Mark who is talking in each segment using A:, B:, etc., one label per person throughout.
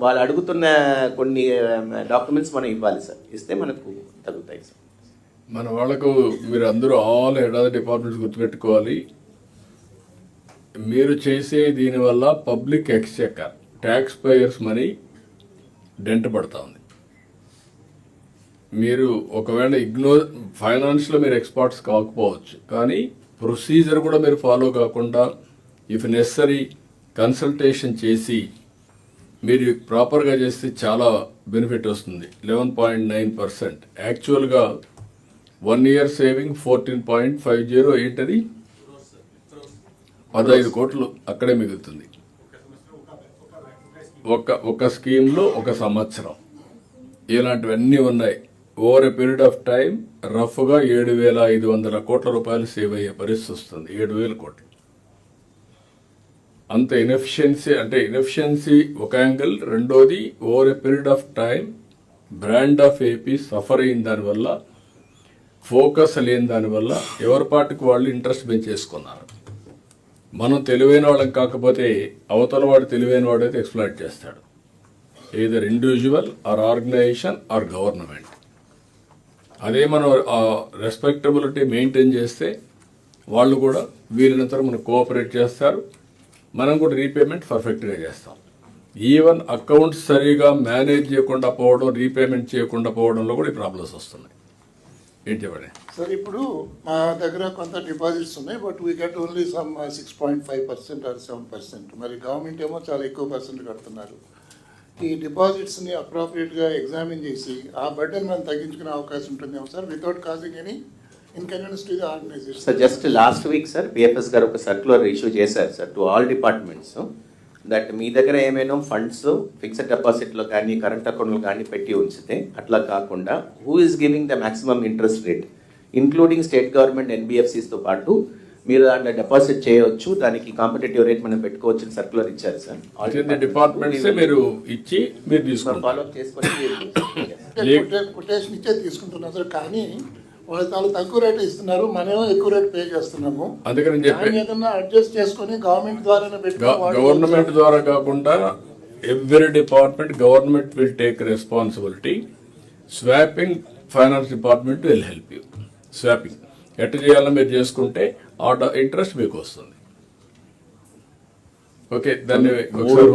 A: వాళ్ళు అడుగుతున్న కొన్ని డాక్యుమెంట్స్ మనం ఇవ్వాలి సార్, ఇస్తే మనకు తగ్గుతాయి సార్.
B: మన వాళ్ళకు మీరు అందరూ all head of the departments గుర్తుపెట్టుకోవాలి. మీరు చేసే దీనివల్ల public exchequer tax payers money dent పడతా ఉంది. మీరు ఒకవేళ ఫైనాన్స్లో మీరు ఎక్స్పర్ట్స్ కాకపోవచ్చు, కానీ ప్రొసీజర్ కూడా మీరు ఫాలో కాకుండా ఇఫ్ నెసరీ కన్సల్టేషన్ చేసి మీరు ప్రాపర్గా చేస్తే చాలా బెనిఫిట్ వస్తుంది. 11.9%. యాక్చువల్గా 1 year సేవింగ్ 14.50. ఏంటది 15 కోట్లు అక్కడే మిగులుతుంది ఒక స్కీమ్లో ఒక సంవత్సరం. ఇలాంటివన్నీ ఉన్నాయి. Over a period of time రఫ్గా 7,500 కోట్ల రూపాయలు సేవ్ అయ్యే పరిస్థితి వస్తుంది. 7,000 కోట్లు. అంత ఇన్ఎఫిషియన్సీ ఒక యాంగిల్. రెండోది over a period of time brand of AP suffer అయిన దానివల్ల, ఫోకస్ లేని దానివల్ల ఎవరి పాటికి వాళ్ళు ఇంట్రెస్ట్ పెంచేసుకున్నారు. మనం తెలివైన వాళ్ళం కాకపోతే అవతల వాడు తెలివైన వాడైతే ఎక్స్ప్లాయిట్ చేస్తాడు. Either individual or organization or government. అదే మనం రెస్పెక్టబిలిటీ మెయింటైన్ చేస్తే వాళ్ళు కూడా వీలైనంత మనకు కోఆపరేట్ చేస్తారు. మనం కూడా రీపేమెంట్ పర్ఫెక్ట్గా చేస్తాం. ఈవెన్ అకౌంట్స్ సరిగా మేనేజ్ చేయకుండా పోవడం, రీపేమెంట్ చేయకుండా పోవడంలో కూడా ఈ ప్రాబ్లమ్స్ వస్తున్నాయి. ఏంటి చెప్పండి
C: సార్. ఇప్పుడు మా దగ్గర కొంత డిపాజిట్స్ ఉన్నాయి, but we get only some 6.5% or 7%. మరి గవర్నమెంట్ ఏమో చాలా ఎక్కువ పర్సెంట్ కడుతున్నారు. ఈ డిపాజిట్స్ని అప్రోప్రియేట్గా ఎగ్జామిన్ చేసి ఆ బర్డెన్ మనం తగ్గించుకునే అవకాశం ఉంటుందేమో sir, without causing any inconvenience to the organisation.
A: Sir just last week sir PFS గారు ఒక సర్క్యులర్ ఇష్యూ చేశారు sir to all departments, that మీ దగ్గర ఏమైనా ఫండ్స్ ఫిక్స్డ్ డిపాజిట్లో కానీ కరెంట్ అకౌంట్లో కానీ పెట్టి ఉంచితే అట్లా కాకుండా who is giving the maximum interest rate including state government ఎన్బిఎఫ్సిస్తో పాటు మీరు దాంట్లో డిపాజిట్ చేయవచ్చు, దానికి కాంపిటేటివ్ రేట్ మనం పెట్టుకోవచ్చు సర్క్యులర్ ఇచ్చారు సార్.
B: డిపార్ట్మెంట్స్ మీరు ఇచ్చి మీరు తీసుకుని
A: ఫాలోఅప్ చేసుకొని
C: కొటేషన్ ఇచ్చే తీసుకుంటున్నాం సార్. కానీ వాళ్ళు చాలా తక్కువ రేట్ ఇస్తున్నారు, మనమేమో ఎక్కువ రేట్ పే చేస్తున్నాము.
B: అందుకని చెప్పి
C: ఏదన్నా అడ్జస్ట్ చేసుకొని గవర్నమెంట్ ద్వారానే పెట్టుకోవాలి.
B: గవర్నమెంట్ ద్వారా కాకుండా every department government will take responsibility. Swapping finance department will help you. Swapping ఎట్లా చేయాలని మీరు చేసుకుంటే ఆ ఇంట్రెస్ట్ మీకు వస్తుంది. ఓకే, దాన్ని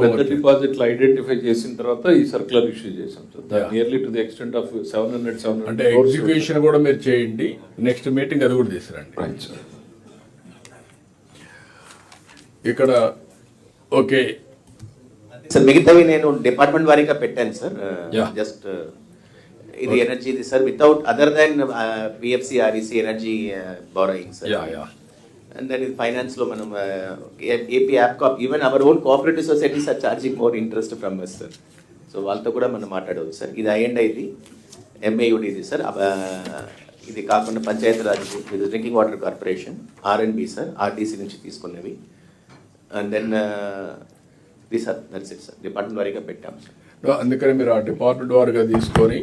D: పెద్ద డిపాజిట్లు ఐడెంటిఫై చేసిన తర్వాత ఈ సర్క్యులర్ ఇష్యూ చేశాం sir. Nearly to the extent of 700
B: అంటే ఎగ్జిక్యూషన్ కూడా మీరు చేయండి. నెక్స్ట్ మీటింగ్ అది కూడా తీసుకురండి. ఇక్కడ ఓకే
A: సార్. మిగతావి నేను డిపార్ట్మెంట్ వారీగా పెట్టాను సార్. జస్ట్ ఇది ఎనర్జీది sir, without other than PFC REC energy borrowing sir. And then in finance lo manam AP AppCorp, even our own cooperative societies are charging more interest from us sir. So వాళ్ళతో కూడా మనం మాట్లాడవచ్చు sir. ఇది I and ఇది MAUD ఇది sir. ఇది కాకుండా పంచాయతీ రాజ్, ఇది డ్రింకింగ్ వాటర్ కార్పొరేషన్, ఆర్ఎండ్బి సార్, ఆర్టీసీ నుంచి తీసుకున్నవి. అండ్ దెన్ ఇది sir, that's it sir. Department వారీగా పెట్టాం సార్.
B: అందుకని మీరు ఆ డిపార్ట్మెంట్ వారీగా తీసుకొని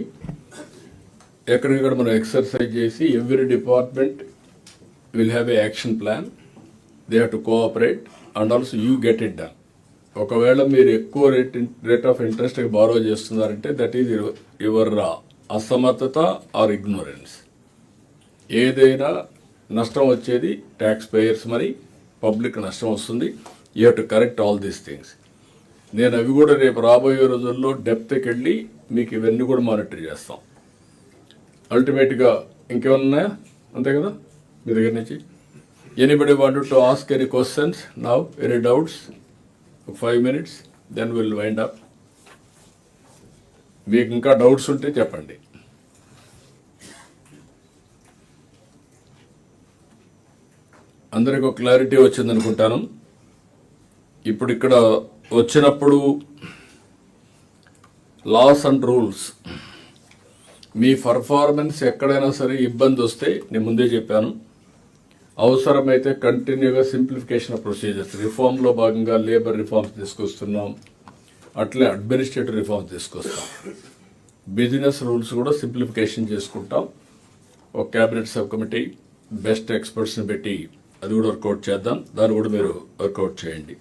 B: ఎక్కడిక్కడ మనం ఎక్సర్సైజ్ చేసి every department will have a action plan. They have to cooperate and also you get it done. ఒకవేళ మీరు ఎక్కువ రేట్ ఆఫ్ ఇంట్రెస్ట్ బారో చేస్తున్నారంటే దట్ ఈజ్ యువర్ అసమర్థత ఆర్ ఇగ్నోరెన్స్. ఏదైనా నష్టం వచ్చేది ట్యాక్స్ పేయర్స్, మరి పబ్లిక్ నష్టం వస్తుంది. You have to correct all these things. నేను అవి కూడా రేపు రాబోయే రోజుల్లో డెప్త్కి వెళ్ళి మీకు ఇవన్నీ కూడా మానిటర్ చేస్తాం. అల్టిమేట్గా ఇంకేమన్నా ఉన్నాయా? అంతే కదా మీ దగ్గర నుంచి. Anybody wanted to ask any questions now, any doubts? 5 minutes, then will wind up. మీకు ఇంకా డౌట్స్ ఉంటే చెప్పండి. అందరికి ఒక క్లారిటీ వచ్చింది అనుకుంటాను. ఇప్పుడు ఇక్కడ వచ్చినప్పుడు లాస్ అండ్ రూల్స్, మీ పర్ఫార్మెన్స్ ఎక్కడైనా సరే ఇబ్బంది వస్తే నేను ముందే చెప్పాను, అవసరమైతే కంటిన్యూగా సింప్లిఫికేషన్ ఆఫ్ ప్రొసీజర్స్, రిఫార్మ్లో భాగంగా లేబర్ రిఫార్మ్స్ తీసుకొస్తున్నాం, అట్లే అడ్మినిస్ట్రేటివ్ రిఫార్మ్స్ తీసుకొస్తాం, బిజినెస్ రూల్స్ కూడా సింప్లిఫికేషన్ చేసుకుంటాం. ఒక క్యాబినెట్ సబ్ కమిటీ బెస్ట్ ఎక్స్పర్ట్స్ని పెట్టి అది కూడా వర్కౌట్ చేద్దాం. దాన్ని కూడా మీరు వర్కౌట్ చేయండి.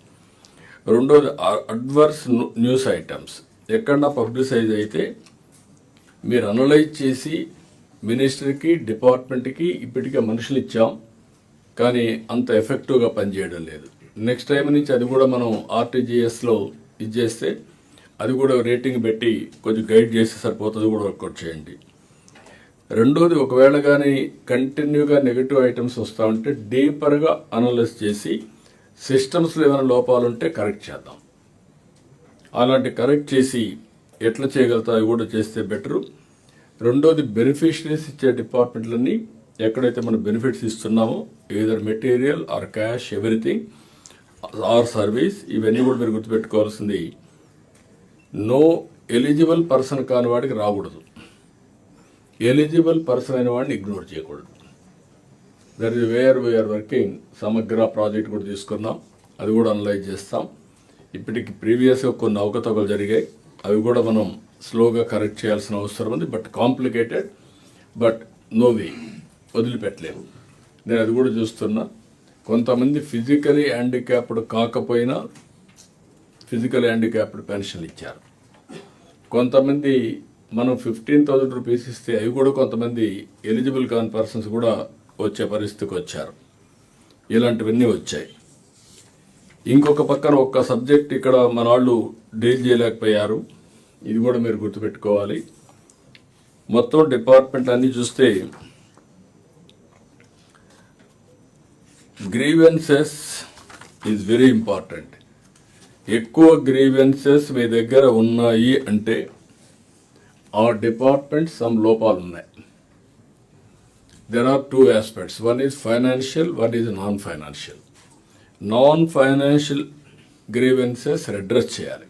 B: రెండోది అడ్వర్స్ న్యూస్ ఐటమ్స్ ఎక్కడన్నా పబ్లిసైజ్ అయితే మీరు అనలైజ్ చేసి మినిస్టర్కి డిపార్ట్మెంట్కి ఇప్పటికే మనుషులు ఇచ్చాం, కానీ అంత ఎఫెక్టివ్గా పనిచేయడం లేదు. నెక్స్ట్ టైం నుంచి అది కూడా మనం ఆర్టీజీఎస్లో ఇది చేస్తే అది కూడా రేటింగ్ పెట్టి కొంచెం గైడ్ చేసి సరిపోతుంది, కూడా వర్కౌట్ చేయండి. రెండోది, ఒకవేళ కానీ కంటిన్యూగా నెగిటివ్ ఐటమ్స్ వస్తూ ఉంటే డీపర్గా అనలైజ్ చేసి సిస్టమ్స్లో ఏమైనా లోపాలు ఉంటే కరెక్ట్ చేద్దాం. అలాంటి కరెక్ట్ చేసి ఎట్లా చేయగలుగుతా అవి కూడా చేస్తే బెటరు. రెండోది, బెనిఫిషరీస్ ఇచ్చే డిపార్ట్మెంట్లన్నీ ఎక్కడైతే మనం బెనిఫిట్స్ ఇస్తున్నామో either material or cash everything or service, ఇవన్నీ కూడా మీరు గుర్తుపెట్టుకోవాల్సింది. నో ఎలిజిబుల్ పర్సన్ కాని వాడికి రాకూడదు, ఎలిజిబుల్ పర్సన్ అయిన వాడిని ఇగ్నోర్ చేయకూడదు. That is where we are working. సమగ్ర ప్రాజెక్ట్ కూడా తీసుకున్నాం, అది కూడా అనలైజ్ చేస్తాం. ఇప్పటికి ప్రీవియస్గా కొన్ని అవకతవకలు జరిగాయి, అవి కూడా మనం స్లోగా కరెక్ట్ చేయాల్సిన అవసరం ఉంది. But complicated, but no way, వదిలిపెట్టలేము. నేను అది కూడా చూస్తున్నా. కొంతమంది ఫిజికలీ హ్యాండిక్యాప్డ్ కాకపోయినా ఫిజికల్ హ్యాండిక్యాప్డ్ పెన్షన్లు ఇచ్చారు. కొంతమంది మనం 15,000 రూపీస్ ఇస్తే అవి కూడా కొంతమంది ఎలిజిబుల్ కాని పర్సన్స్ కూడా వచ్చే పరిస్థితికి వచ్చారు. ఇలాంటివన్నీ వచ్చాయి. ఇంకొక పక్కన ఒక్క సబ్జెక్ట్ ఇక్కడ మన వాళ్ళు డీల్ చేయలేకపోయారు, ఇది కూడా మీరు గుర్తుపెట్టుకోవాలి. మొత్తం డిపార్ట్మెంట్ అన్నీ చూస్తే గ్రీవెన్సెస్ ఈజ్ వెరీ ఇంపార్టెంట్. ఎక్కువ గ్రీవెన్సెస్ మీ దగ్గర ఉన్నాయి అంటే ఆ డిపార్ట్మెంట్ సమ్ లోపాలు ఉన్నాయి. There are two aspects, one is financial, one is non financial. Non financial grievances address చేయాలి,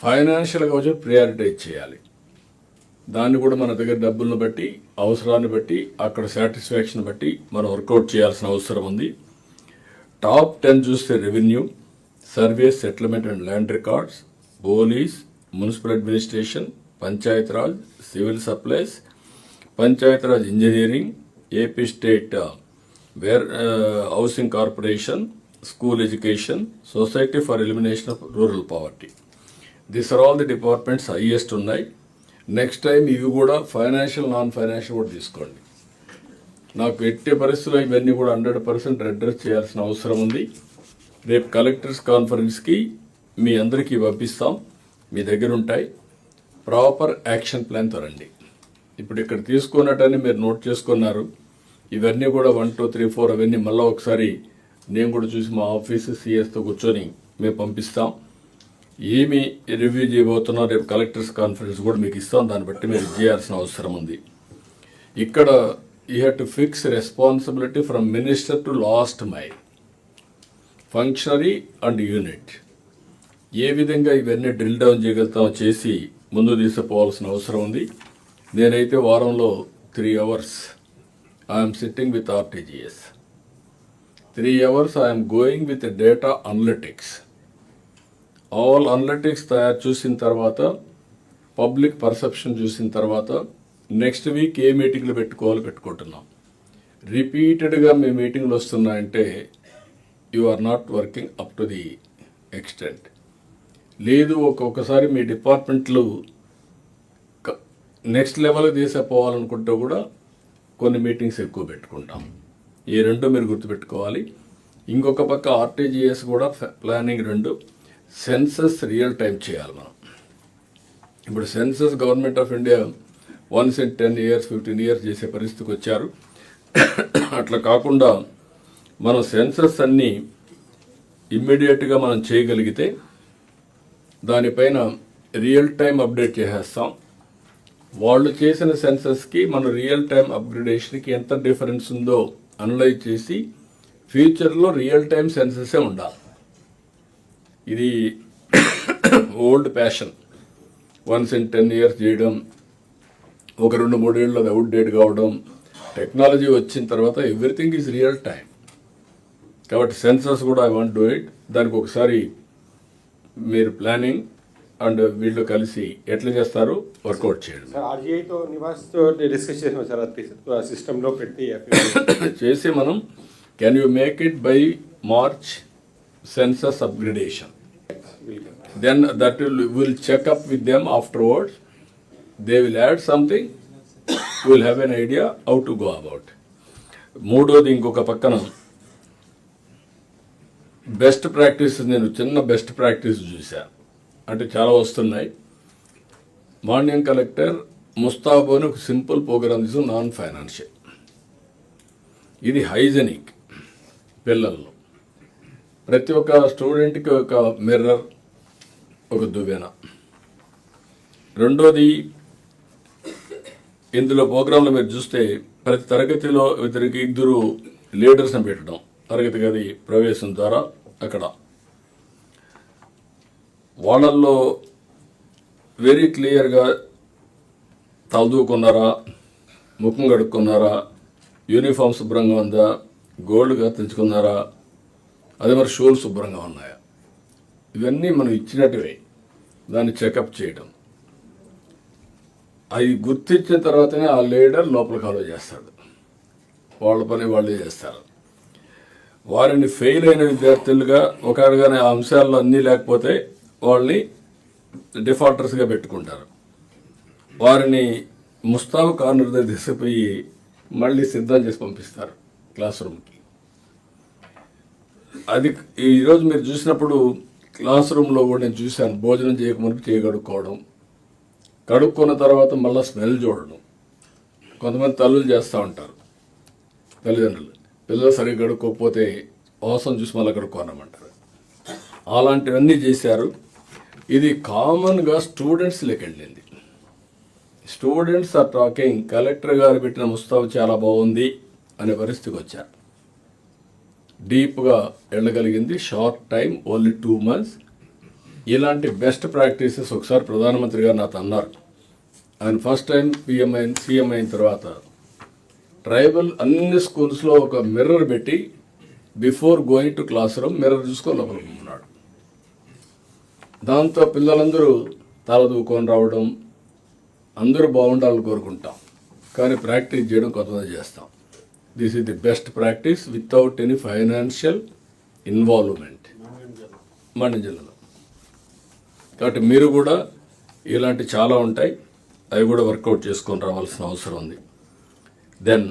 B: ఫైనాన్షియల్గా వచ్చి ప్రియారిటైజ్ చేయాలి. దాన్ని కూడా మన దగ్గర డబ్బులను బట్టి, అవసరాన్ని బట్టి, అక్కడ సాటిస్ఫాక్షన్ బట్టి మనం వర్కౌట్ చేయాల్సిన అవసరం ఉంది. టాప్ 10 చూస్తే revenue, service, settlement and land records, police, municipal administration, Panchayat Raj, civil supplies, Panchayat Raj engineering, AP state housing corporation, school education, society for elimination of rural poverty. This are all the departments highest ఉన్నాయి. Next time ఇవి కూడా financial, non financial కూడా తీసుకోండి. నాకు ఎట్టి పరిస్థితుల్లో ఇవన్నీ కూడా 100% అడ్రస్ చేయాల్సిన అవసరం ఉంది. రేపు కలెక్టర్స్ కాన్ఫరెన్స్కి మీ అందరికీ పంపిస్తాం, మీ దగ్గర ఉంటాయి. ప్రాపర్ యాక్షన్ ప్లాన్తో రండి. ఇప్పుడు ఇక్కడ తీసుకున్నట్టని మీరు నోట్ చేసుకున్నారు. ఇవన్నీ కూడా 1, 2, 3, 4 అవన్నీ మళ్ళీ ఒకసారి నేను కూడా చూసి మా ఆఫీసు సిఎస్తో కూర్చొని మేము పంపిస్తాం. ఏమి రివ్యూ చేయబోతున్నా రేపు కలెక్టర్స్ కాన్ఫరెన్స్ కూడా మీకు ఇస్తాం. దాన్ని బట్టి మీరు చేయాల్సిన అవసరం ఉంది. ఇక్కడ you have to fix responsibility from minister to last mile, functionary and unit. ఏ విధంగా ఇవన్నీ డ్రిల్ డౌన్ చేయగలుగుతామో చేసి ముందు తీసుకుపోవాల్సిన అవసరం ఉంది. నేనైతే వారంలో 3 hours I'm sitting with RTGS, 3 hours I'm going with data analytics. All analytics తయారు చూసిన తర్వాత, పబ్లిక్ పర్సెప్షన్ చూసిన తర్వాత నెక్స్ట్ వీక్ ఏ మీటింగ్లు పెట్టుకుంటున్నాం. రిపీటెడ్గా మీ మీటింగ్లు వస్తున్నాయంటే you are not working up to the extent. లేదు, ఒక్కొక్కసారి మీ డిపార్ట్మెంట్లు నెక్స్ట్ లెవెల్కి తీసుకుపోవాలనుకుంటే కూడా కొన్ని మీటింగ్స్ ఎక్కువ పెట్టుకుంటాం. ఈ రెండు మీరు గుర్తుపెట్టుకోవాలి. ఇంకొక పక్క ఆర్టీజీఎస్ కూడా ప్లానింగ్ 2, సెన్సస్ రియల్ టైం చేయాలి మనం. ఇప్పుడు census government of India once in 10 years, 15 years చేసే పరిస్థితికి వచ్చారు. అట్లా కాకుండా మనం సెన్సస్ అన్నీ ఇమ్మీడియట్గా మనం చేయగలిగితే దానిపైన రియల్ టైం అప్డేట్ చేసేస్తాం. వాళ్ళు చేసిన సెన్సస్కి మన రియల్ టైం అప్గ్రేడేషన్కి ఎంత డిఫరెన్స్ ఉందో అనలైజ్ చేసి ఫ్యూచర్లో రియల్ టైం సెన్ససే ఉండాలి. ఇది old passion. Once in 10 years చేయడం, ఒక 2-3 ఏళ్ళు అది అవుట్డేట్ కావడం. టెక్నాలజీ వచ్చిన తర్వాత ఎవ్రీథింగ్ ఈజ్ రియల్ టైం. కాబట్టి సెన్సస్ కూడా ఐ వాంట్ డూ ఇట్. దానికి ఒకసారి మీరు ప్లానింగ్ అండ్ వీళ్ళు కలిసి ఎట్లా చేస్తారో వర్కౌట్ చేయండి.
E: సార్ ఆర్జీఐతో నివాస్తో డిస్కస్ చేసాం సార్, సిస్టంలో పెట్టి
B: చేసి మనం can you make it by March census upgradation. Then that will check up with them afterwards. They will add something. We'll have an idea how to go about. మూడోది ఇంకొక పక్కన best practice, నేను చిన్న best practice చూసా, అంటే చాలా వస్తున్నాయి. మాన్యం collector ముస్తాబు అని ఒక సింపుల్ ప్రోగ్రామ్ తీసు, నాన్ ఫైనాన్షియల్. ఇది హైజెనిక్. పిల్లల్లో ప్రతి ఒక్క స్టూడెంట్కి ఒక మిర్రర్, ఒక దువ్వెన. రెండోది, ఇందులో ప్రోగ్రాంలో మీరు చూస్తే ప్రతి తరగతిలో ఇద్దరు లీడర్స్ని పెట్టడం, తరగతి గది ప్రవేశం ద్వారా అక్కడ వాళ్ళల్లో వెరీ క్లియర్గా తలదూకున్నారా, ముఖం కడుక్కున్నారా, యూనిఫామ్ శుభ్రంగా ఉందా, గోల్డ్గా తెచ్చుకున్నారా, అదే మరి షూలు శుభ్రంగా ఉన్నాయా, ఇవన్నీ మనం ఇచ్చినట్టువే. దాన్ని చెకప్ చేయడం, అవి గుర్తించిన తర్వాతనే ఆ లీడర్ లోపలికి అలో చేస్తాడు. వాళ్ళ పని వాళ్ళే చేస్తారు. వారిని ఫెయిల్ అయిన విద్యార్థులుగా ఒకగానే ఆ అంశాల్లో అన్నీ లేకపోతే వాళ్ళని డిఫాల్టర్స్గా పెట్టుకుంటారు. వారిని ముస్తాబు కార్నర్ దగ్గర తీసుకుపోయి మళ్ళీ సిద్ధం చేసి పంపిస్తారు క్లాస్ రూమ్కి. అది ఈరోజు మీరు చూసినప్పుడు క్లాస్ రూమ్లో కూడా నేను చూశాను, భోజనం చేయకముందు చేయగడుక్కోవడం, కడుక్కున్న తర్వాత మళ్ళీ స్మెల్ చూడడం. కొంతమంది తల్లులు చేస్తూ ఉంటారు, తల్లిదండ్రులు పిల్లలు సరిగ్గా కడుక్కోకపోతే వాసన చూసి మళ్ళీ కడుక్కోనమంటారు. అలాంటివన్నీ చేశారు. ఇది కామన్గా స్టూడెంట్స్లోకి వెళ్ళింది. స్టూడెంట్స్ ఆర్ టాకింగ్, కలెక్టర్ గారు పెట్టిన ముస్తాబు చాలా బాగుంది అనే పరిస్థితికి వచ్చారు. డీప్గా వెళ్ళగలిగింది. Short time, only 2 months. ఇలాంటి బెస్ట్ ప్రాక్టీసెస్ ఒకసారి ప్రధానమంత్రి గారు నాతో అన్నారు. ఆయన ఫస్ట్ టైం సీఎం అయిన తర్వాత ట్రైబల్ అన్ని స్కూల్స్లో ఒక మిర్రర్ పెట్టి before going to class room mirror చూసుకొని లోపలికి ఉన్నాడు. దాంతో పిల్లలందరూ తలదూకొని రావడం, అందరూ బాగుండాలని కోరుకుంటాం, కానీ ప్రాక్టీస్ చేయడం కొంతమంది చేస్తాం. This is the best practice without any financial involvement Mandyam జిల్లాలో. కాబట్టి మీరు కూడా ఇలాంటి చాలా ఉంటాయి, అవి కూడా వర్కౌట్ చేసుకొని రావాల్సిన అవసరం ఉంది. దెన్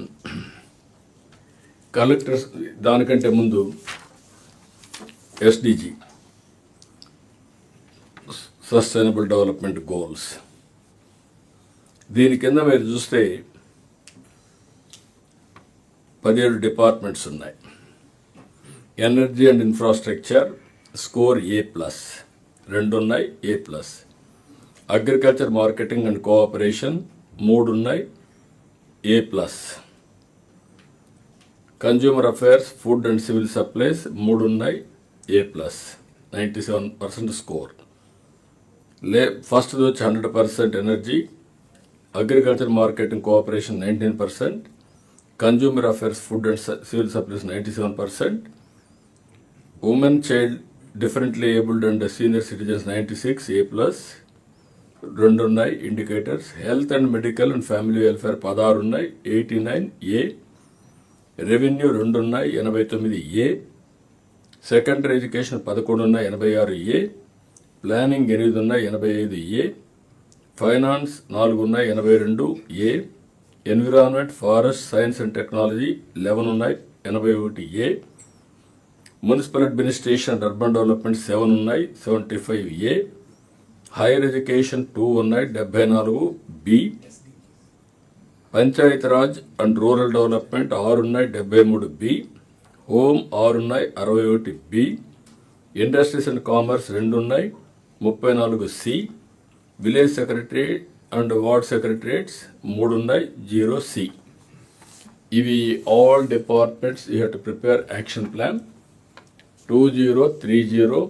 B: కలెక్టర్స్, దానికంటే ముందు ఎస్డిజి, సస్టైనబుల్ డెవలప్మెంట్ గోల్స్. దీని కింద మీరు చూస్తే 17 డిపార్ట్మెంట్స్ ఉన్నాయి. Energy and infrastructure score A+, 2 ఉన్నాయి A+. Agriculture marketing and cooperation 3 ఉన్నాయి A+. Consumer affairs, food and civil supplies 3 ఉన్నాయి A+, 97% స్కోర్. ఫస్ట్ వచ్చి 100% energy, agriculture marketing cooperation 19%, consumer affairs, food and civil supplies 97%, women, child, differently abled and senior citizens 96 A+, 2 ఉన్నాయి indicators. Health and medical and family welfare 16 ఉన్నాయి 89 A. Revenue 2 ఉన్నాయి 89 A. Secondary education 11 ఉన్నాయి 86 A. Planning 8 ఉన్నాయి 85 A. Finance 4 ఉన్నాయి 82 A. Environment, forest, science and technology 11 ఉన్నాయి 81 A. Municipal administration and urban development 7 ఉన్నాయి 75 A. Higher education 2 ఉన్నాయి 74 B. Panchayati Raj and rural development 6 ఉన్నాయి 73 B. Home 6 ఉన్నాయి 61 B. ఇండస్ట్రీస్ అండ్ కామర్స్ 2 ఉన్నాయి 34 C. Village secretary and ward secretariats 3 ఉన్నాయి 0 C. ఇవి all departments you have to prepare action plan 2030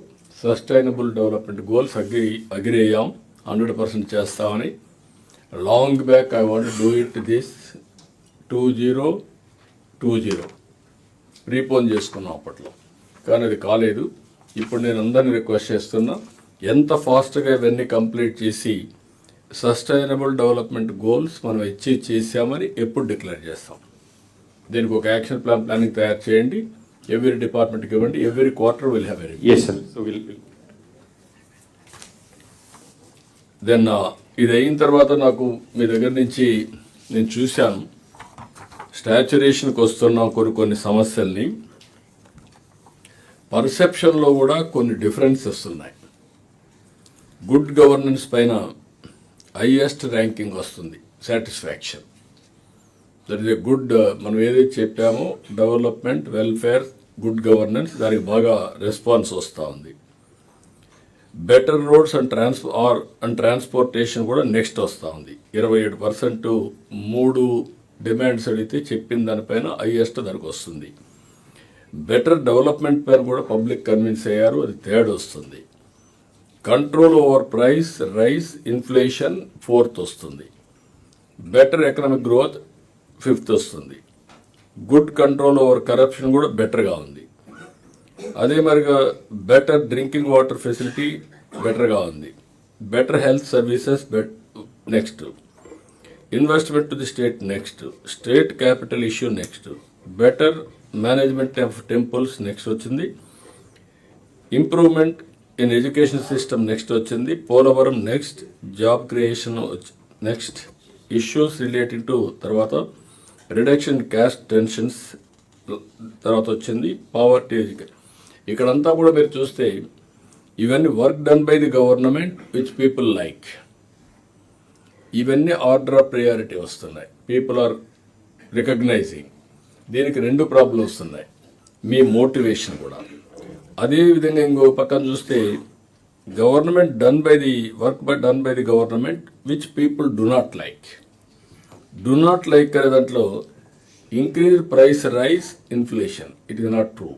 B: sustainable development goals agri అయ్యాం 100% చేస్తామని. Long back I want do it this 2020 prepone చేసుకున్నాం అప్పట్లో, కానీ అది కాలేదు. ఇప్పుడు నేను అందరినీ రిక్వెస్ట్ చేస్తున్నా, ఎంత ఫాస్ట్గా ఇవన్నీ కంప్లీట్ చేసి సస్టైనబుల్ డెవలప్మెంట్ గోల్స్ మనం అచీవ్ చేసామని ఎప్పుడు డిక్లేర్ చేస్తాం. దీనికి ఒక యాక్షన్ ప్లానింగ్ తయారు చేయండి. ఎవ్రీ డిపార్ట్మెంట్కి ఇవ్వండి. Every quarter will have a
E: Yes, sir. So we'll.
B: Then ఇది అయిన తర్వాత నాకు మీ దగ్గర నుంచి నేను చూశాను స్టాచ్యురేషన్కి వస్తున్న కొన్ని సమస్యల్ని, పర్సెప్షన్లో కూడా కొన్ని డిఫరెన్సెస్ ఉన్నాయి. గుడ్ గవర్నెన్స్ పైన హైయెస్ట్ ర్యాంకింగ్ వస్తుంది, satisfaction. That is a good, మనం ఏదైతే చెప్పామో డెవలప్మెంట్, వెల్ఫేర్, గుడ్ గవర్నెన్స్, దానికి బాగా రెస్పాన్స్ వస్తూ ఉంది. బెటర్ రోడ్స్ అండ్ ట్రాన్స్పోర్టేషన్ కూడా నెక్స్ట్ వస్తూ ఉంది. 27% 3 డిమాండ్స్ అడిగితే చెప్పిన దానిపైన హైయెస్ట్ దానికి వస్తుంది. బెటర్ డెవలప్మెంట్ పైన కూడా పబ్లిక్ కన్విన్స్ అయ్యారు, అది థర్డ్ వస్తుంది. Control over price rice inflation 4th వస్తుంది. బెటర్ ఎకనామిక్ గ్రోత్ 5th వస్తుంది. గుడ్ కంట్రోల్ ఓవర్ కరప్షన్ కూడా బెటర్గా ఉంది. అదే మరిగా బెటర్ డ్రింకింగ్ వాటర్ ఫెసిలిటీ బెటర్గా ఉంది. Better health services next. Investment to the state next. State capital issue next. Better management of temples next వచ్చింది. Improvement in education system next వచ్చింది. Polavaram next. Job creation next. Issues relating to తర్వాత reduction caste tensions తర్వాత వచ్చింది. Poverty education. ఇక్కడంతా కూడా మీరు చూస్తే ఇవన్నీ work done by the government which people like. ఇవన్నీ ఆర్డర్ ఆఫ్ ప్రయారిటీ వస్తున్నాయి. People are recognising. దీనికి 2 ప్రాబ్లమ్స్ వస్తున్నాయి, మీ మోటివేషన్ కూడా. అదేవిధంగా ఇంకో పక్కన చూస్తే government done by the work done by the government which people do not like. Do not like అనే దాంట్లో increase price rice inflation, it is not true,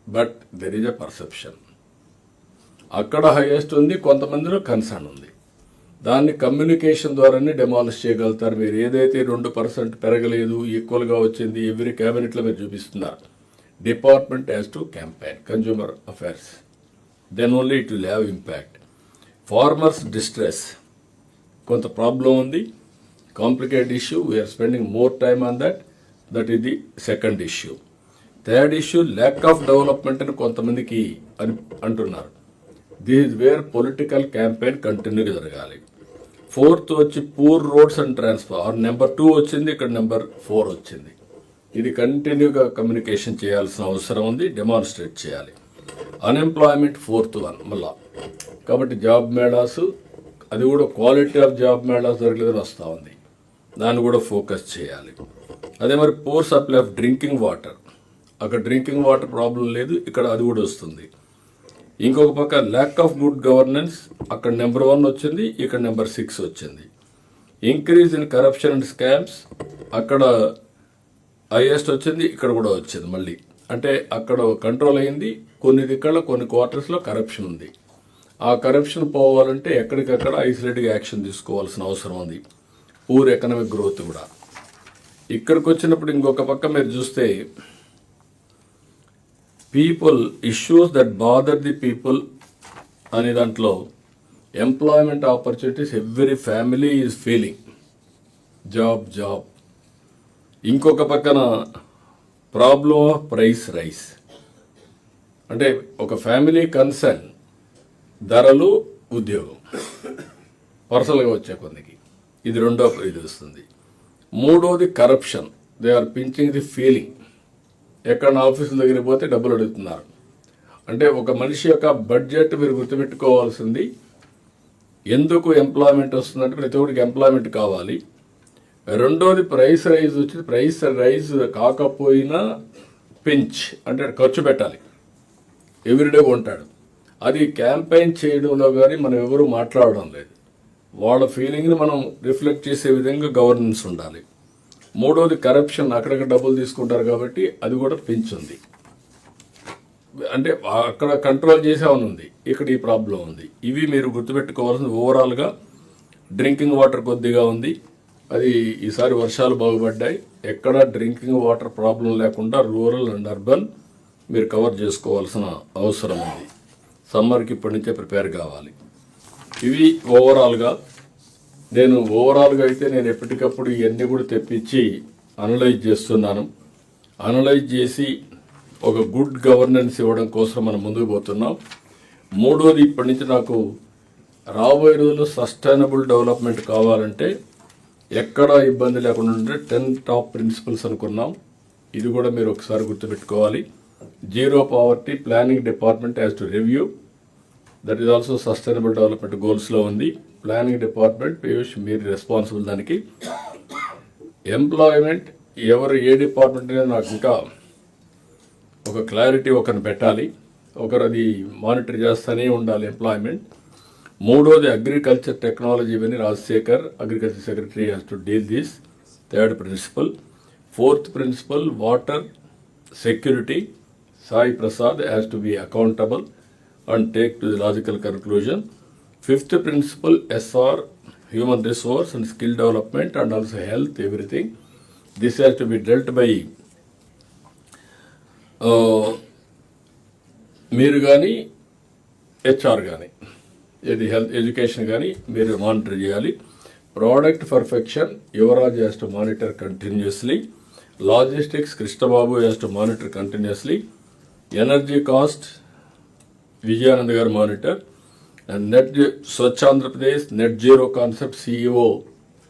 B: but there is a perception. అక్కడ highest ఉంది, కొంతమందిలో concern ఉంది. దాన్ని communication ద్వారానే demolish చేయగలుగుతారు. మీరు ఏదైతే 2% పెరగలేదు, ఈక్వల్గా వచ్చింది, ఎవ్రీ క్యాబినెట్లో మీరు చూపిస్తున్నారు. Department has to campaign consumer affairs, then only it will have impact. Farmers distress కొంత ప్రాబ్లం ఉంది, complicated issue. We are spending more time on that. That is the second issue. Third issue lack of development అని కొంతమందికి అంటున్నారు. This is where political campaign కంటిన్యూగా జరగాలి. 4th వచ్చి poor roads and transport. Number 2 వచ్చింది, ఇక్కడ నెంబర్ 4 వచ్చింది. ఇది కంటిన్యూగా కమ్యూనికేషన్ చేయాల్సిన అవసరం ఉంది, డెమాన్స్ట్రేట్ చేయాలి. అన్ఎంప్లాయ్మెంట్ 4th వన్ మళ్ళా. కాబట్టి జాబ్ మేళాస్, అది కూడా క్వాలిటీ ఆఫ్ జాబ్ మేళాస్ జరగలేదని వస్తూ ఉంది, దాన్ని కూడా ఫోకస్ చేయాలి. అదే మరి poor supply of drinking water, అక్కడ డ్రింకింగ్ వాటర్ ప్రాబ్లం లేదు, ఇక్కడ అది కూడా వస్తుంది. ఇంకొక పక్క ల్యాక్ ఆఫ్ గుడ్ గవర్నెన్స్, అక్కడ నెంబర్ 1 వచ్చింది, ఇక్కడ నెంబర్ 6 వచ్చింది. Increase in corruption and scams, అక్కడ హైయెస్ట్ వచ్చింది, ఇక్కడ కూడా వచ్చింది మళ్ళీ. అంటే అక్కడ కంట్రోల్ అయింది, కొన్ని క్వార్టర్స్లో కరప్షన్ ఉంది. ఆ కరప్షన్ పోవాలంటే ఎక్కడికక్కడ ఐసోలేట్గా యాక్షన్ తీసుకోవాల్సిన అవసరం ఉంది. పూర్ ఎకనామిక్ గ్రోత్ కూడా. ఇక్కడికి వచ్చినప్పుడు ఇంకొక పక్క మీరు చూస్తే people issues that bother the people అనే దాంట్లో employment opportunities, every family is feeling job. ఇంకొక పక్కన ప్రాబ్లం ఆఫ్ ప్రైస్ రైస్, అంటే ఒక ఫ్యామిలీ కన్సర్న్ ధరలు, ఉద్యోగం పర్సనల్గా వచ్చే కొందికి, ఇది రెండో ఇది వస్తుంది. 3వది corruption, they are pinching the feeling. ఎక్కడ ఆఫీసుల దగ్గరికి పోతే డబ్బులు అడుగుతున్నారు. అంటే ఒక మనిషి యొక్క బడ్జెట్ మీరు గుర్తుపెట్టుకోవాల్సింది. ఎందుకు ఎంప్లాయ్మెంట్ వస్తుందంటే ప్రతి ఒక్కరికి ఎంప్లాయ్మెంట్ కావాలి. రెండోది ప్రైస్ రైజ్ వచ్చింది. ప్రైస్ రైజ్ కాకపోయినా పించ్ అంటే ఖర్చు పెట్టాలి, ఎవ్రీడే కొంటాడు. అది క్యాంపెయిన్ చేయడంలో కానీ మనం ఎవరు మాట్లాడడం లేదు. వాళ్ళ ఫీలింగ్ని మనం రిఫ్లెక్ట్ చేసే విధంగా గవర్నెన్స్ ఉండాలి. 3వది కరప్షన్, అక్కడక్కడ డబ్బులు తీసుకుంటారు కాబట్టి అది కూడా పెంచుంది. అంటే అక్కడ కంట్రోల్ చేసామని ఉంది, ఇక్కడ ఈ ప్రాబ్లం ఉంది. ఇవి మీరు గుర్తుపెట్టుకోవాల్సింది. ఓవరాల్గా డ్రింకింగ్ వాటర్ కొద్దిగా ఉంది, అది ఈసారి వర్షాలు బాగుపడ్డాయి. ఎక్కడ డ్రింకింగ్ వాటర్ ప్రాబ్లం లేకుండా రూరల్ అండ్ అర్బన్ మీరు కవర్ చేసుకోవాల్సిన అవసరం ఉంది. సమ్మర్కి ఇప్పటి నుంచే ప్రిపేర్ కావాలి. ఇవి ఓవరాల్గా అయితే నేను ఎప్పటికప్పుడు ఇవన్నీ కూడా తెప్పించి అనలైజ్ చేస్తున్నాను. అనలైజ్ చేసి ఒక గుడ్ గవర్నెన్స్ ఇవ్వడం కోసం మనం ముందుకు పోతున్నాం. మూడోది, ఇప్పటి నుంచి నాకు రాబోయే రోజుల్లో సస్టైనబుల్ డెవలప్మెంట్ కావాలంటే ఎక్కడా ఇబ్బంది లేకుండా ఉంటే 10 టాప్ ప్రిన్సిపల్స్ అనుకున్నాం. ఇది కూడా మీరు ఒకసారి గుర్తుపెట్టుకోవాలి. Zero poverty planning department has to review. That is also sustainable development గోల్స్లో ఉంది. ప్లానింగ్ డిపార్ట్మెంట్ పీయూష్ మీరు రెస్పాన్సిబుల్ దానికి. ఎంప్లాయ్మెంట్ ఎవరు ఏ డిపార్ట్మెంట్ అనేది నాకు ఇంకా ఒక క్లారిటీ ఒకరిని పెట్టాలి. ఒకరు అది మానిటర్ చేస్తూనే ఉండాలి ఎంప్లాయ్మెంట్. మూడోది అగ్రికల్చర్ టెక్నాలజీ ఇవన్నీ Rajasekhar agriculture secretary has to deal this. Third principal. Fourth principal water security Sai Prasad has to be accountable and take to the logical conclusion. Fifth principle, SR, human resource and skill development and also health, everything. This has to be dealt by మీరు కానీ HR కానీ ఇది health education కానీ మీరు monitor చేయాలి. Product perfection Yuvraj has to monitor continuously. Logistics Krishnababu has to monitor continuously. Energy cost Vijayanand గారు monitor. And Swachh Andhra Pradesh net zero concept CEO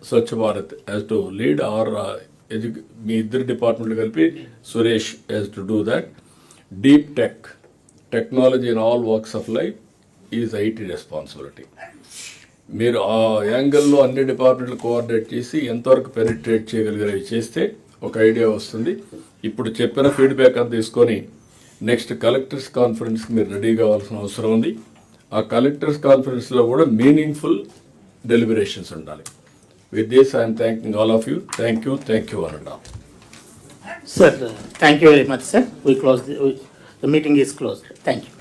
B: Swachh Bharat has to lead or మీ ఇద్దరు డిపార్ట్మెంట్లు కలిపి Suresh has to do that. Deep technology in all works of life is IT responsibility. మీరు ఆ యాంగిల్లో అన్ని డిపార్ట్మెంట్లు కోఆర్డినేట్ చేసి ఎంతవరకు పెనిట్రేట్ చేయగలిగారో చేస్తే ఒక ఐడియా వస్తుంది. ఇప్పుడు చెప్పిన ఫీడ్బ్యాక్ అంతా తీసుకొని నెక్స్ట్ కలెక్టర్స్ కాన్ఫరెన్స్కి మీరు రెడీ కావాల్సిన అవసరం ఉంది. ఆ కలెక్టర్స్ కాన్ఫరెన్స్లో కూడా మీనింగ్ఫుల్ డెలిబరేషన్స్ ఉండాలి. With this I'm thanking all of you. Thank you అనండి.
F: Sir, thank you very much, sir. The meeting is closed. Thank you.